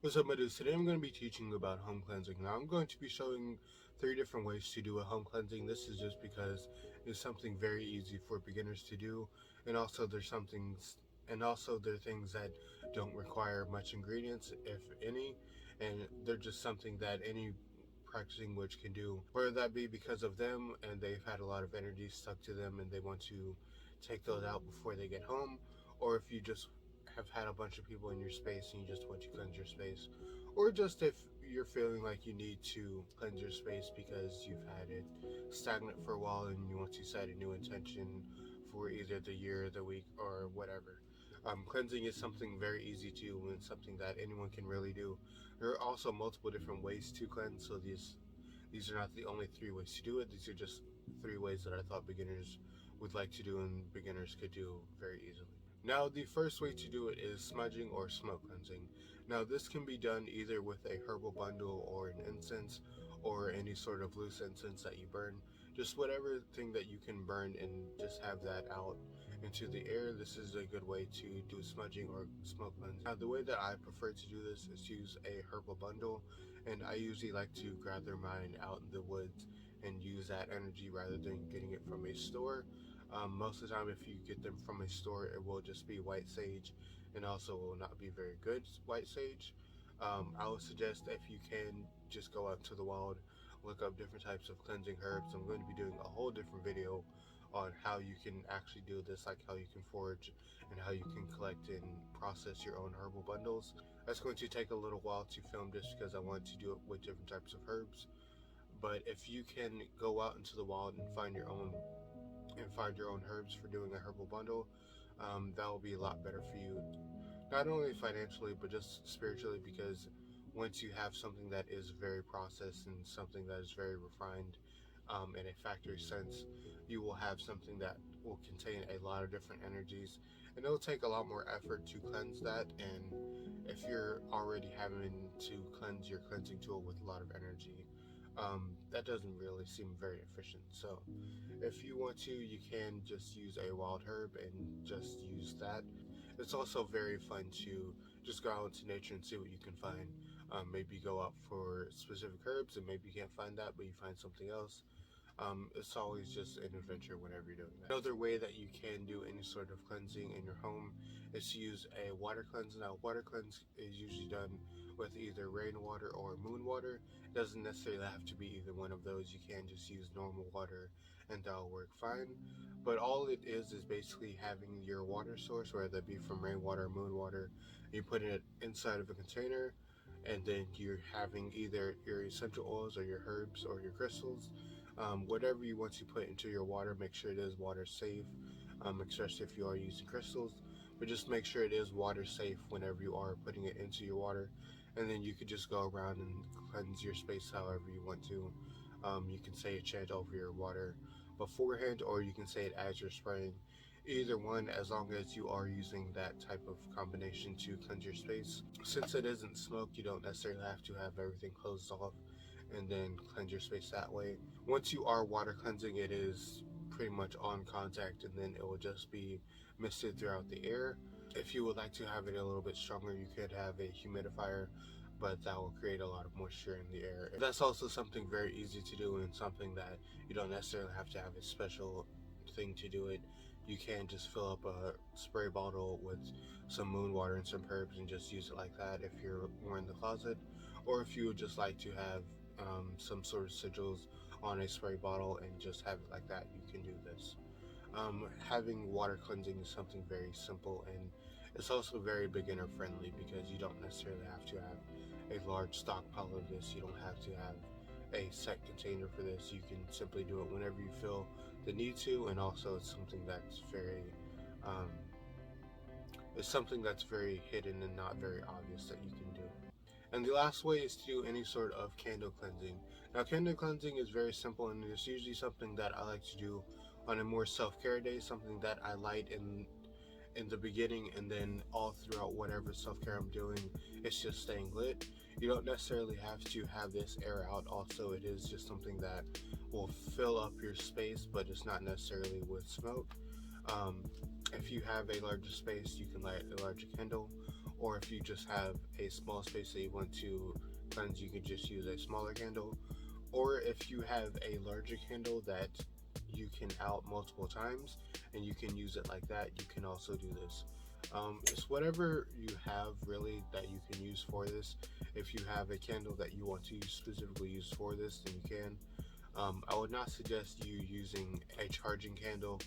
What's up, my dudes? Today I'm going to be teaching about home cleansing. Now I'm going to be showing 3 different ways to do a home cleansing. This is just because it's something very easy for beginners to do, and also there are things that don't require much ingredients, if any, and they're just something that any practicing witch can do, whether that be because of them and they've had a lot of energy stuck to them and they want to take those out before they get home, or if you just have had a bunch of people in your space and you just want to cleanse your space, or just if you're feeling like you need to cleanse your space because you've had it stagnant for a while and you want to set a new intention for either the year, the week, or whatever. Cleansing is something very easy to do and something that anyone can really do. There are also multiple different ways to cleanse, so these are not the only 3 ways to do it. These are just 3 ways that I thought beginners would like to do and beginners could do very easily. Now, the first way to do it is smudging or smoke cleansing. Now, this can be done either with a herbal bundle or an incense or any sort of loose incense that you burn. Just whatever thing that you can burn and just have that out into the air. This is a good way to do smudging or smoke cleansing. Now, the way that I prefer to do this is to use a herbal bundle, and I usually like to gather mine out in the woods and use that energy rather than getting it from a store. Most of the time, if you get them from a store, it will just be white sage, and also will not be very good white sage. I would suggest, if you can, just go out to the wild, look up different types of cleansing herbs. I'm going to be doing a whole different video on how you can actually do this, like how you can forage and how you can collect and process your own herbal bundles. That's going to take a little while to film just because I want to do it with different types of herbs. But if you can go out into the wild and find your own herbs for doing a herbal bundle, that will be a lot better for you, not only financially but just spiritually, because once you have something that is very processed and something that is very refined, in a factory sense, you will have something that will contain a lot of different energies, and it'll take a lot more effort to cleanse that. And if you're already having to cleanse your cleansing tool with a lot of energy, that doesn't really seem very efficient. So if you want to, you can just use a wild herb and just use that. It's also very fun to just go out into nature and see what you can find. Maybe go out for specific herbs and maybe you can't find that, but you find something else. It's always just an adventure whenever you're doing that. Another way that you can do any sort of cleansing in your home is to use a water cleanse. Now, water cleanse is usually done with either rainwater or moon water. It doesn't necessarily have to be either one of those. You can just use normal water and that'll work fine. But all it is basically having your water source, whether that be from rainwater or moon water, you put it inside of a container, and then you're having either your essential oils or your herbs or your crystals. Whatever you want to put into your water, make sure it is water safe, especially if you are using crystals. But just make sure it is water safe whenever you are putting it into your water, and then you could just go around and cleanse your space however you want to. You can say a chant over your water beforehand, or you can say it as you're spraying. Either one, as long as you are using that type of combination to cleanse your space. Since it isn't smoke, you don't necessarily have to have everything closed off and then cleanse your space that way. Once you are water cleansing, it is pretty much on contact, and then it will just be misted throughout the air. If you would like to have it a little bit stronger, you could have a humidifier, but that will create a lot of moisture in the air. That's also something very easy to do, and something that you don't necessarily have to have a special thing to do it. You can just fill up a spray bottle with some moon water and some herbs and just use it like that if you're more in the closet, or if you would just like to have some sort of sigils on a spray bottle and just have it like that, you can do this. Having water cleansing is something very simple, and it's also very beginner friendly because you don't necessarily have to have a large stockpile of this. You don't have to have a set container for this. You can simply do it whenever you feel the need to, and also it's something that's very hidden and not very obvious that you can do. And the last way is to do any sort of candle cleansing. Now, candle cleansing is very simple, and it's usually something that I like to do on a more self-care day, something that I light in the beginning, and then all throughout whatever self-care I'm doing, it's just staying lit. You don't necessarily have to have this air out. Also, it is just something that will fill up your space, but it's not necessarily with smoke. If you have a larger space, you can light a larger candle, or if you just have a small space that you want to cleanse, you can just use a smaller candle. Or if you have a larger candle that you can out multiple times and you can use it like that, you can also do this. It's whatever you have really that you can use for this. If you have a candle that you want to specifically use for this, then you can. I would not suggest you using a charging candle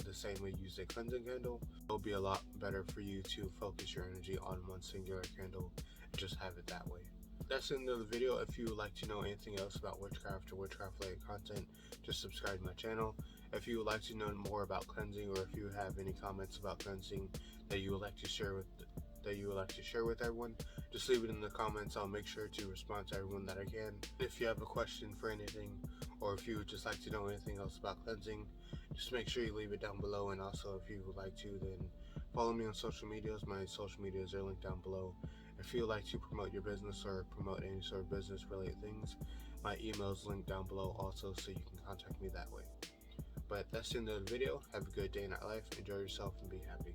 the same way you use a cleansing candle. It'll be a lot better for you to focus your energy on one singular candle and just have it that way. That's the end of the video. If you would like to know anything else about witchcraft or witchcraft related content, just subscribe to my channel. If you would like to know more about cleansing, or if you have any comments about cleansing that you would like to share with everyone, just leave it in the comments. I'll make sure to respond to everyone that I can. If you have a question for anything, or if you would just like to know anything else about cleansing, just make sure you leave it down below. And also, if you would like to, then follow me on social medias. My social medias are linked down below. If you would like to promote your business or promote any sort of business related things, my email is linked down below also, so you can contact me that way. But that's the end of the video. Have a good day, night life. Enjoy yourself and be happy.